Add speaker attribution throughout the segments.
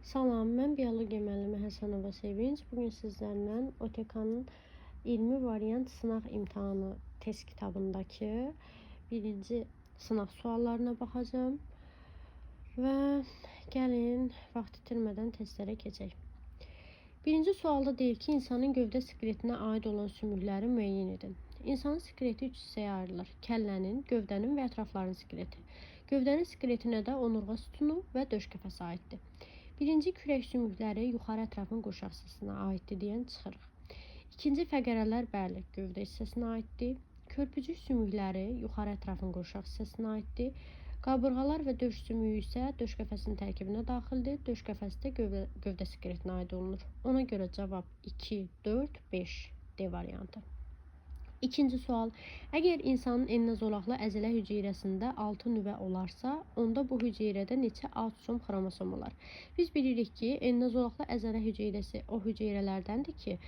Speaker 1: Salam, mən biologiya müəllimi Həsənova Sevinç. Bugün sizlərlə OTK-nın 20 variant sınaq imtahanı test kitabındakı birinci sınaq suallarına baxacağım. Və gəlin vaxt itirmədən testlərə keçək. Birinci sualda deyir ki, insanın gövdə skeletinə aid olan sümükləri müəyyən edin. İnsanın skeleti 3 hissəyə ayrılır. Kəllənin, gövdənin və ətrafların skeleti. Gövdənin skeletinə də onurğa sütunu və döş qəfəsi aiddir. Birinci kürək sümükləri yuxarı ətrafın qurşaq hissəsinə aiddir deyən çıxırıq. İkinci fəqərələr bəli, gövdə hissəsinə aiddir. Körpücük sümükləri yuxarı ətrafın qurşaq hissəsinə aiddir. Qabırğalar və döş sümüyü isə döş qəfəsinin tərkibinə daxildir. Döş qəfəsi də gövdə skeletinə aid olunur. Ona görə cavab 2, 4, 5 D variantı. İkinci sual. Əgər insanın enə zolaqlı əzələ hüceyrəsində 6 nüvə olarsa, onda bu hüceyrədə neçə autosom xromosom olar? Biz bilirik ki, enə zolaqlı əzələ hüceyrəsi o hüceyrələrdəndir ki,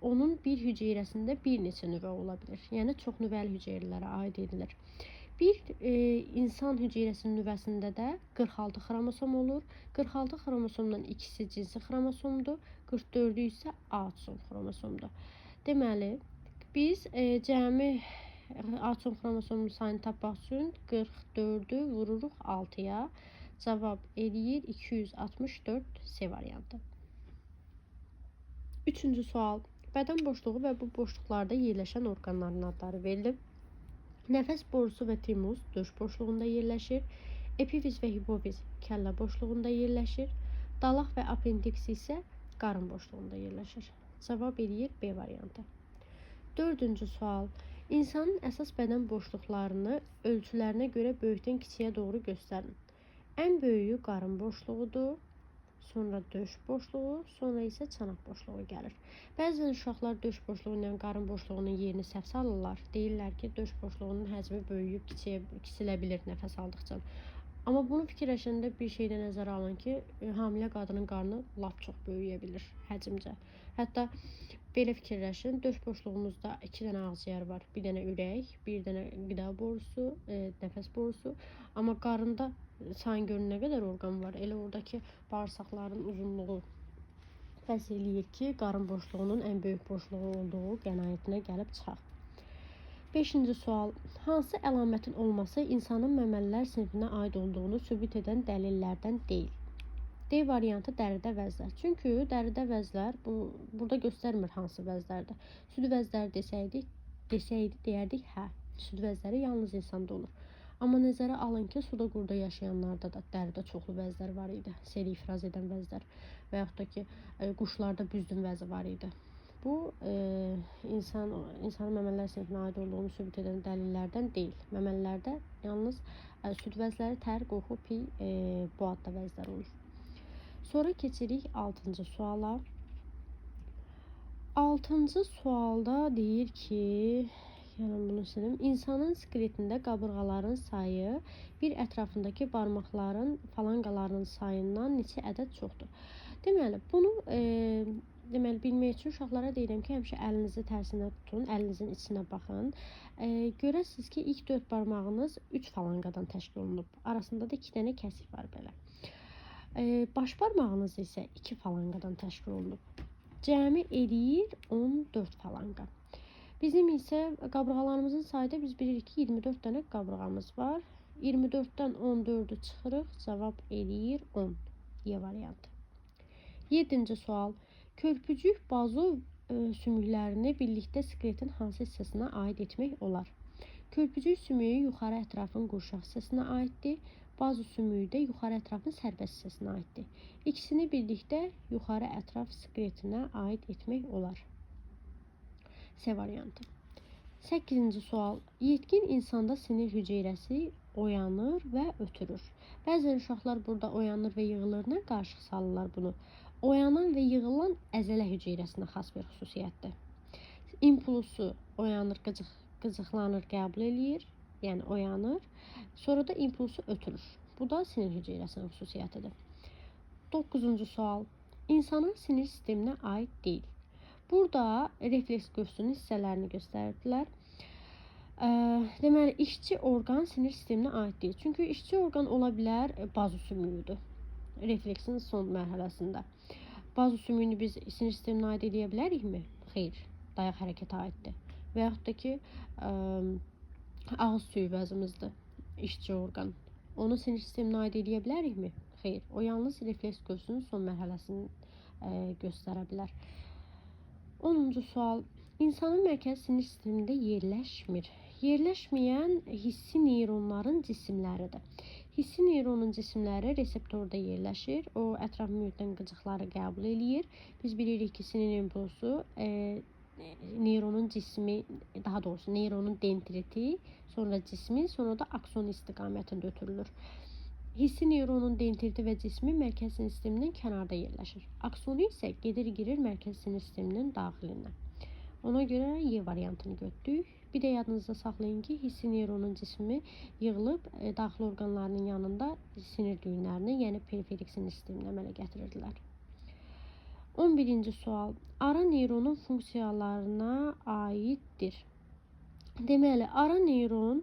Speaker 1: onun bir hüceyrəsində bir neçə nüvə ola bilir. Yəni çox nüvəli hüceyrələrə aid edilir. Bir insan hüceyrəsinin nüvəsində də 46 xromosom olur. 46 xromosomdan ikisi cinsi xromosomdur, 44-ü isə autosom xromosomdur. Deməli, biz cəmi atom xromosomun sayını tapmaq üçün 44-ü vururuq 6-ya. Cavab eləyir 264 C variantı. Üçüncü sual. Bədən boşluğu və bu boşluqlarda yerləşən orqanların adları verilib. Nəfəs borusu və timus döş boşluğunda yerləşir. Epifiz və hipofiz kəllə boşluğunda yerləşir. Dalaq və apendiks isə qarın boşluğunda yerləşir. Cavab eləyir B variantı. Dördüncü sual. İnsanın əsas bədən boşluqlarını ölçülərinə görə böyükdən kiçiyə doğru göstərin. Ən böyüyü qarın boşluğudur, sonra döş boşluğu, sonra isə çanaq boşluğu gəlir. Bəzən uşaqlar döş boşluğu ilə qarın boşluğunun yerini səhv salırlar. Deyirlər ki, döş boşluğunun həcmi böyüyüb kiçilə bilir nəfəs aldıqca. Amma bunu fikirləşəndə bir şeydə nəzərə alın ki, hamilə qadının qarnı lap çox böyüyə bilir həcmcə. Hətta belə fikirləşin, döş boşluğumuzda 2 dənə ağciyər var, bir dənə ürək, bir dənə qida borusu, nəfəs borusu. Amma qarında sayın görün nə qədər orqan var. Elə oradakı bağırsaqların uzunluğu bəs eləyir ki, qarın boşluğunun ən böyük boşluğu olduğu qənaətinə gəlib çıxaq. 5-ci sual. Hansı əlamətin olması insanın məməlilər sinifinə aid olduğunu sübut edən dəlillərdən deyil? D variantı dəridə vəzlər. Çünki dəridə vəzlər burada göstərmir hansı vəzlərdir. Süd vəzləri desəydi deyərdik hə. Süd vəzləri yalnız insanda olur. Amma nəzərə alın ki, suda qurda yaşayanlarda da dəridə çoxlu vəzlər var idi. Seri ifraz edən vəzlər və yaxud da ki, quşlarda büzdün vəzi var idi. Bu, insanın məməlilər sinifinə aid olduğunu sübut edən dəlillərdən deyil. Məməlilərdə yalnız süd vəzləri, tər, qoxu, piy, bu adda vəzlər olur. Sonra keçirik 6-cı suala. 6-cı sualda deyir ki, bunu silim. İnsanın skeletində qabırğaların sayı bir ətrafındakı barmaqların falanqalarının sayından neçə ədəd çoxdur? Deməli, bunu bilmək üçün uşaqlara deyirəm ki, həmişə əlinizi tərsinə tutun, əlinizin içinə baxın. Görəsiniz ki, ilk 4 barmağınız 3 falanqadan təşkil olunub. Arasında da 2 dənə kəsik var belə. Baş barmağınız isə 2 falanqadan təşkil olunub. Cəmi eləyir 14 falanqa. Bizim isə qabırğalarımızın sayıda biz bilirik ki, 24 dənə qabırğamız var. 24-dən 14-ü çıxırıq, cavab eləyir 10. Y variantı. 7-ci sual. Körpücük bazo sümüklərini birlikdə skeletin hansı hissəsinə aid etmək olar? Körpücük sümüyü yuxarı ətrafın qurşaq hissəsinə aiddir. Bazo sümüyü də yuxarı ətrafın sərbəst hissəsinə aiddir. İkisini birlikdə yuxarı ətraf skeletinə aid etmək olar. C variantı. 8-ci sual. Yetkin insanda sinir hüceyrəsi oyanır və ötürür. Bəzən uşaqlar burada oyanır və yığılırına qarışıq salırlar bunu. Oyanan və yığılan əzələ hüceyrəsinə xas bir xüsusiyyətdir. İmpulsu oyanır, qıcıqlanır, qəbul eləyir, yəni oyanır. Sonra da impulsu ötürür. Bu da sinir hüceyrəsinin xüsusiyyətidir. 9-cu sual. İnsanın sinir sisteminə aid deyil. Burada refleks qövsünün hissələrini göstərdilər. Deməli, işçi orqan sinir sisteminə aid deyil. Çünki işçi orqan ola bilər bazo sümüyüdür. refleksin son mərhələsində. Bazo sümüyünü biz sinir sisteminə aid edə bilərikmi? Xeyr, dayaq hərəkətə aiddir. Və yaxud da ki, ağız suyu vəzimizdir, işçi orqan. Onu sinir sisteminə aid edə bilərikmi? Xeyr, o yalnız refleks göğsünün son mərhələsini göstərə bilər. 10-cu sual. İnsanın mərkəzi sinir sistemində yerləşmir. Yerləşməyən hissi neyronların cisimləridir. Hissi neyronun cisimləri reseptorda yerləşir. O ətraf mühitdən qıcıqları qəbul eləyir. Biz bilirik ki, sinir impulsu neyronun cismi, daha doğrusu neyronun dendriti, sonra cismi, sonra da akson istiqamətində ötürülür. Hissi neyronun dendriti və cismi mərkəzi sinir sistemindən kənarda yerləşir. Aksonu isə girir mərkəzi sinir sisteminin daxilinə. Ona görə Y variantını götürdük. Bir də yadınızda saxlayın ki, hissi neyronun cismi yığılıb daxili orqanlarının yanında sinir düyünlərini, yəni periferik sinir sisteminə əmələ gətirirdilər. 11-ci sual. Ara neyronun funksiyalarına aiddir. Deməli, ara neyron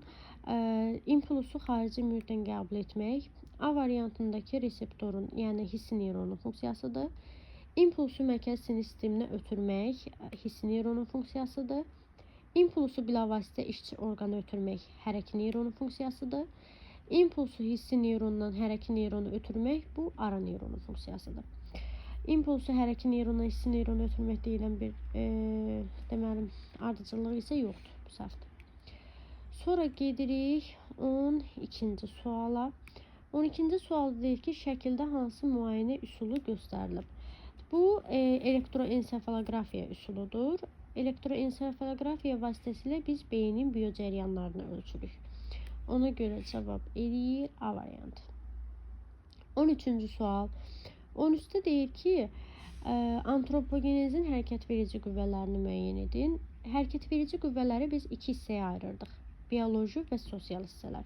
Speaker 1: impulsu xarici mühitdən qəbul etmək, A variantındakı reseptorun, yəni hissi neyronun funksiyasıdır. İmpulsu mərkəzi sinir sisteminə ötürmək hissi neyronun funksiyasıdır. İmpulsu bilavasitə işçi orqana ötürmək hərəki neyronun funksiyasıdır. İmpulsu hissi neyrondan hərəki neyronu ötürmək bu ara neyronun funksiyasıdır. İmpulsu hərəki neyrondan hissi neyronu ötürmək deyilən bir deməli ardıcıllıq isə yoxdur, bu səhvdir. Sonra gedirik 12-ci suala. 12-ci sualda deyir ki, şəkildə hansı müayinə üsulu göstərilib? Bu elektroensefalografiya üsuludur. Elektroensefalografiya vasitəsilə biz beynin biocəryanlarını ölçürük. Ona görə cavab eləyir A variantı. 13-cü sual. 13-də deyir ki, antropogenezin hərəkət verici qüvvələrini müəyyən edin. Hərəkət verici qüvvələri biz iki hissəyə ayırırdıq. Bioloji və sosial hissələr.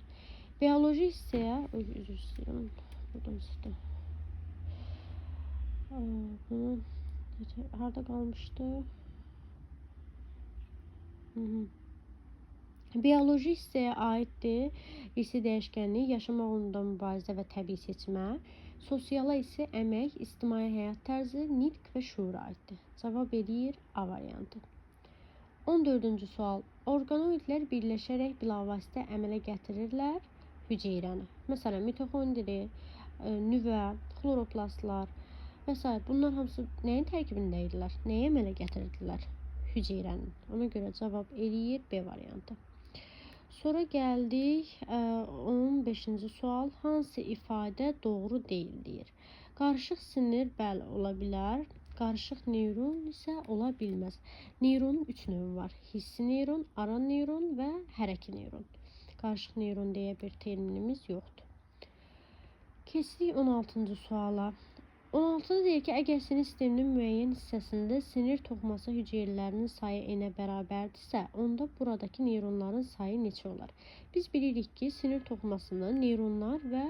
Speaker 1: Bioloji hissəyə, üzr istəyirəm, buradan çıxdı. Harada qalmışdı? Bioloji hissəyə aiddir. İrsi dəyişkənlik, yaşamaq uğrunda mübarizə və təbii seçmə. Sosiala isə əmək, ictimai həyat tərzi, nitq və şuura aiddir. Cavab edir A variantı. 14-cü sual. Orqanoidlər birləşərək bilavasitə əmələ gətirirlər hüceyrəni. Məsələn, mitoxondri, nüvə, xloroplastlar və s. Bunlar hamısı nəyin tərkibində idilər? Nəyə əmələ gətirirdilər? Hüceyrənin. Ona görə cavab eləyir B variantı. Sonra gəldik 15-ci sual. Hansı ifadə doğru deyil deyir? Qarışıq sinir bəli ola bilər. Qarışıq neyron isə ola bilməz. Neyronun 3 növü var. Hissi neyron, ara neyron və hərəki neyron. Qarışıq neyron deyə bir terminimiz yoxdur. Keçdik 16-cı suala. 16-da deyir ki, əgər sinir sisteminin müəyyən hissəsində sinir toxuması hüceyrələrinin sayı n-ə bərabərdirsə, onda buradakı neyronların sayı neçə olar? Biz bilirik ki, sinir toxumasını neyronlar və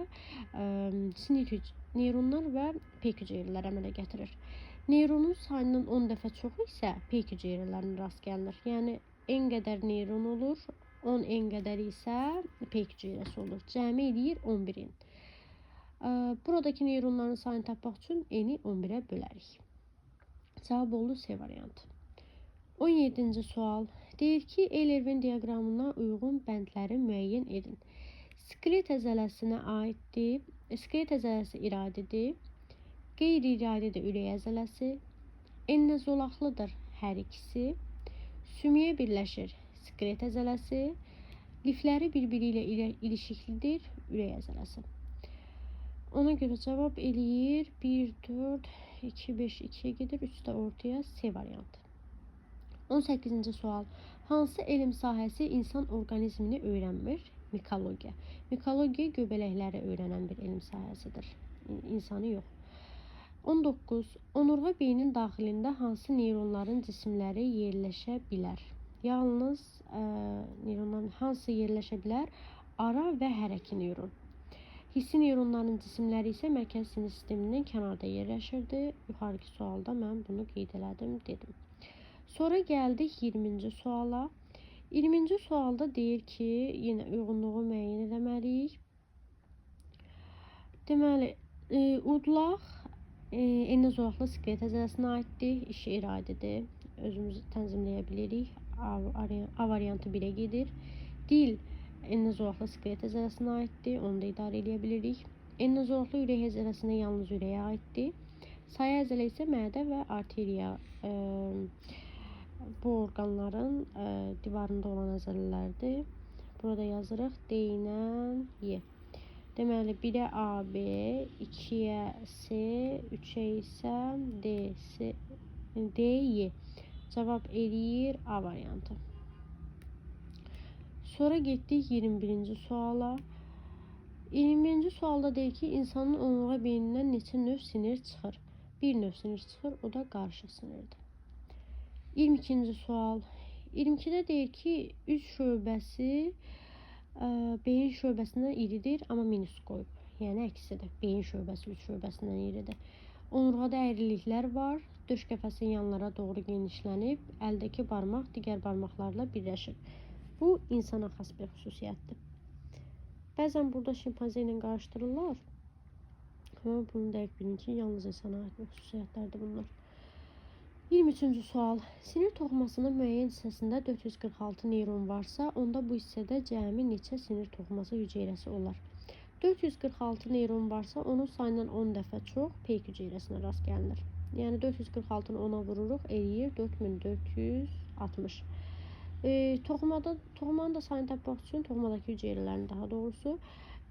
Speaker 1: peyk hüceyrələr əmələ gətirir. Neyronun sayından 10 dəfə çox isə peyk hüceyrələrinə rast gəlinir. Yəni, n qədər neyron olur, 10 n qədər isə peyk hüceyrəsi olur. Cəmi eləyir 11 n. Buradakı neyronların sayını tapmaq üçün n-i 11-ə bölərik. Cavab oldu C variantı. 17-ci sual. Deyir ki, Eyler-Venn diaqramına uyğun bəndləri müəyyən edin. Skelet əzələsinə aiddir. Skelet əzələsi iradidir. Qeyri-iradi də ürək əzələsi, enlə zolaqlıdır hər ikisi, sümüyə birləşir skelet əzələsi, lifləri bir-biri ilə ilişiklidir ürək əzələsi. Ona görə cavab eləyir 1, 4, 2, 5, 2-yə gedir, 3 də ortaya C variantı. 18-ci sual. Hansı elm sahəsi insan orqanizmini öyrənmir? Mikologiya. Mikologiya göbələkləri öyrənən bir elm sahəsidir. İnsanı yox. 19. Onurğa beynin daxilində hansı neyronların cisimləri yerləşə bilər? Yalnız neyronların hansı yerləşə bilər? Ara və hərəki neyron. Hissi neyronların cisimləri isə mərkəzi sinir sistemindən kənarda yerləşirdi. Yuxarıki sualda mən bunu qeyd elədim, dedim. Sonra gəldik 20-ci suala. 20-ci sualda deyir ki, yenə uyğunluğu müəyyən etməliyik. Deməli, Udlaq enli zolaqlı skelet əzələsinə aiddir. İşi iradidir. Özümüz tənzimləyə bilirik. A variantı 1-ə gedir. Dil enli zolaqlı skelet əzələsinə aiddir. Onu da idarə edə bilirik. Enli zolaqlı ürək əzələsinə yalnız ürəyə aiddir. Saya əzələ isə mədə və arteriya bu orqanların divarında olan əzələlərdir. Burada yazırıq D ilə Y. Deməli 1-ə A, B, 2-yə C, 3-ə isə D, Y. Cavab eləyir A variantı. Sonra getdik 21-ci suala. 21-ci sualda deyir ki, insanın onurğa beynindən neçə növ sinir çıxır? Bir növ sinir çıxır, o da qarışıq sinirdir. 22-ci sual. 22-də deyir ki, üç şöbəsi beyin şöbəsindən iridir, amma minus qoyub. Yəni əksidir. Beyin şöbəsi 3 şöbəsindən iridir. Onurğada əyriliklər var. Döş qəfəsinin yanlara doğru genişlənib, əldəki barmaq digər barmaqlarla birləşir. Bu insana xas bir xüsusiyyətdir. Bəzən burada şimpanze ilə qarışdırırlar. Amma bunu dəqiq bilin ki, yalnız insana aid bir xüsusiyyətlərdir bunlar. 23-cü sual. Sinir toxumasının müəyyən hissəsində 446 neyron varsa, onda bu hissədə cəmi neçə sinir toxuması hüceyrəsi olar? 446 neyron varsa, onun sayından 10 dəfə çox peyk hüceyrəsinə rast gəlinir. Yəni 446-nı 10-a vururuq, eləyir 4460. Toxumanın da sayını tapmaq üçün toxumadakı hüceyrələrin daha doğrusu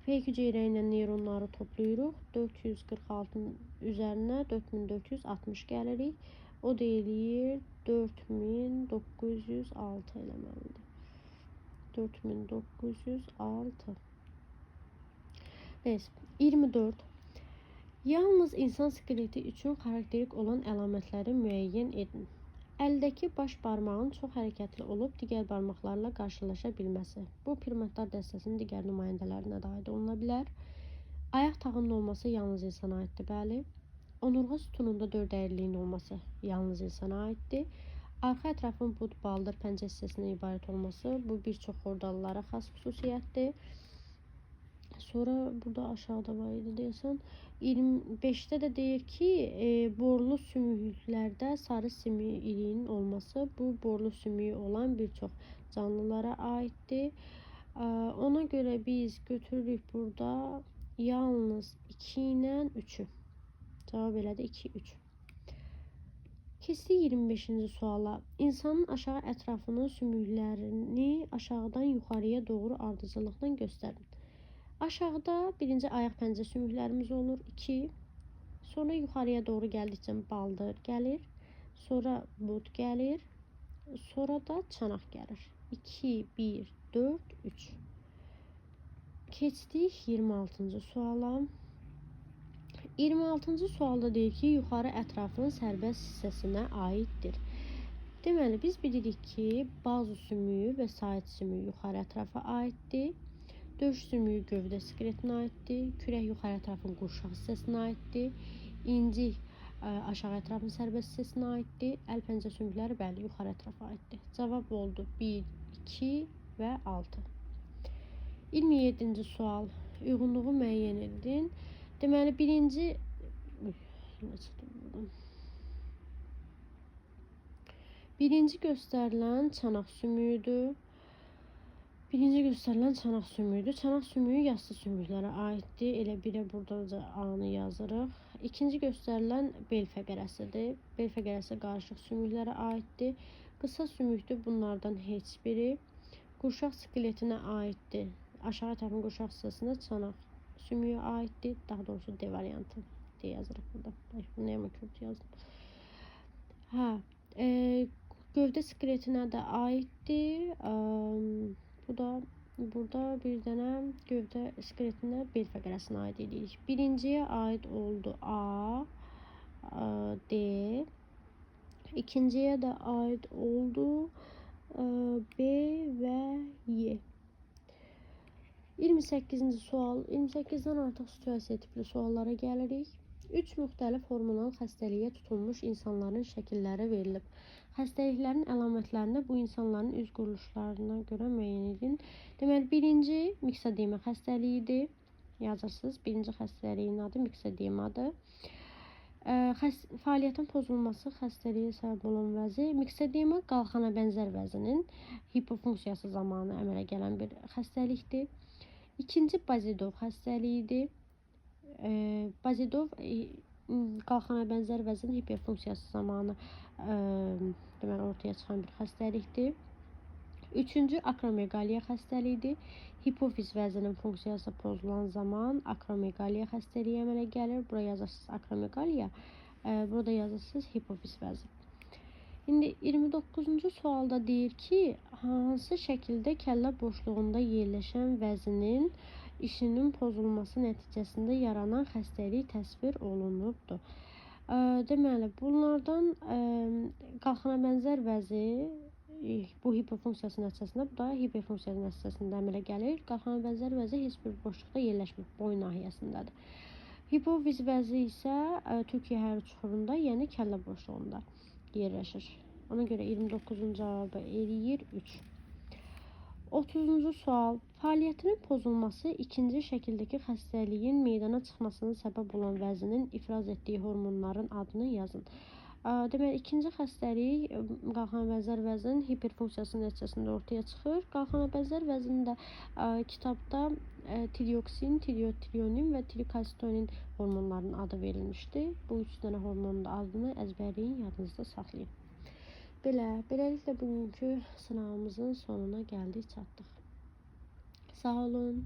Speaker 1: peyk hüceyrə ilə neyronları toplayırıq. 446-nın üzərinə 4460 gəlirik. O da eləyir 4906 eləməlidir. 4906. Neyse. 24. Yalnız insan skeleti üçün xarakterik olan əlamətləri müəyyən edin. Əldəki baş barmağın çox hərəkətli olub digər barmaqlarla qarşılaşa bilməsi. Bu primatlar dəstəsinin digər nümayəndələrinə də aid oluna bilər. Ayaq tağının olması yalnız insana aiddir, bəli. Onurğa sütununda 4 əyriliyin olması yalnız insana aiddir. Arxa ətrafın bud, baldır, pəncə hissəsindən ibarət olması bu bir çox xordalılara xas xüsusiyyətdir. Sonra burada aşağıda var idi deyəsən. 25-də də deyir ki, borlu sümüklərdə sarı sümük iliyinin olması bu borlu sümüyü olan bir çox canlılara aiddir. Ona görə biz götürürük burada yalnız 2 ilə 3-ü. Cavab elədi 2-3. Keçdik 25-ci suala. İnsanın aşağı ətrafının sümüklərini aşağıdan yuxarıya doğru ardıcıllıqla göstərin. Aşağıda birinci ayaq pəncə sümüklərimiz olur. 2. Sonra yuxarıya doğru gəldikcə baldır gəlir. Sonra bud gəlir. Sonra da çanaq gəlir. 2, 1, 4, 3. Keçdik 26-cı suala. 26-cı sualda deyir ki, yuxarı ətrafın sərbəst hissəsinə aiddir. Deməli, biz bilirik ki, bazu sümüyü və said sümüyü yuxarı ətrafa aiddir. Döş sümüyü gövdə skeletinə aiddir. Kürək yuxarı ətrafın qurşaq hissəsinə aiddir. İncik aşağı ətrafın sərbəst hissəsinə aiddir. Əl pəncə sümükləri bəli yuxarı ətrafa aiddir. Cavab oldu 1, 2 və 6. 27-ci sual. Uyğunluğu müəyyən edin. Deməli, birinci göstərilən çanaq sümüyüdür. Çanaq sümüyü yassı sümüklərə aiddir. Elə birə burada da A-nı yazırıq. İkinci göstərilən bel fəqərəsidir. Bel fəqərəsi qarışıq sümüklərə aiddir. Qısa sümükdür bunlardan heç biri. Qurşaq skeletinə aiddir. Aşağı ətrafın qurşaq hissəsində çanaq sümüyü aiddir. Daha doğrusu D variantı deyə yazırıq burada. Nəyə kötü yazdım. Gövdə skeletinə də aiddir. Burada bir dənə gövdə skeletinə bel fəqərəsinə aid edirik. Birinciyə aid oldu A, D. İkinciyə də aid oldu B və Y. 28-ci sual. 28-dən artıq situasiya tipli suallara gəlirik. 3 müxtəlif hormonal xəstəliyə tutulmuş insanların şəkilləri verilib. Xəstəliklərin əlamətlərini bu insanların üz quruluşlarına görə müəyyən edin. Deməli, birinci miksademya xəstəliyidir. yazırsınız. Birinci xəstəliyin adı miksedemadır. Fəaliyyətin pozulması xəstəliyə səbəb olan vəzi. Miksedema qalxana bənzər vəzinin hipofunksiyası zamanı əmələ gələn bir xəstəlikdir. İkinci Bazidov xəstəliyidir. Bazidov qalxana bənzər vəzin hiperfunksiyası zamanı deməli ortaya çıxan bir xəstəlikdir. Üçüncü akromegaliya xəstəliyidir. Hipofiz vəzinin funksiyası pozulan zaman akromegaliya xəstəliyi əmələ gəlir. Buraya yazırsınız akromegaliya, burada yazırsınız hipofiz vəzi. İndi 29-cu sualda deyir ki, hansı şəkildə kəllə boşluğunda yerləşən vəzinin işinin pozulması nəticəsində yaranan xəstəlik təsvir olunubdur. Deməli, bunlardan qalxana bənzər vəzi bu hipofunksiyası nəticəsində, bu da hiperfunksiyası nəticəsində əmələ gəlir. Qalxana bənzər vəzi heç bir boşluqda yerləşmir, boyun nahiyəsindədir. Hipofiz vəzi isə Türkiyə hərbi çuxurunda, yəni kəllə boşluğunda yerləşir. Ona görə 29-cu cavabı eləyir 3. 30-cu sual. Fəaliyyətinin pozulması ikinci şəkildəki xəstəliyin meydana çıxmasına səbəb olan vəzinin ifraz etdiyi hormonların adını yazın. Deməli, ikinci xəstəlik qalxana bənzər vəzin hiperfunksiyası nəticəsində ortaya çıxır. Qalxana bənzər vəzində kitabda tireoksin, tireotrionin və trikalsitonin hormonlarının adı verilmişdir. Bu 3 dənə hormonun adını əzbərləyin, yadınızda saxlayın. Beləliklə bugünkü sınavımızın sonuna gəldik, çatdıq. Sağ olun.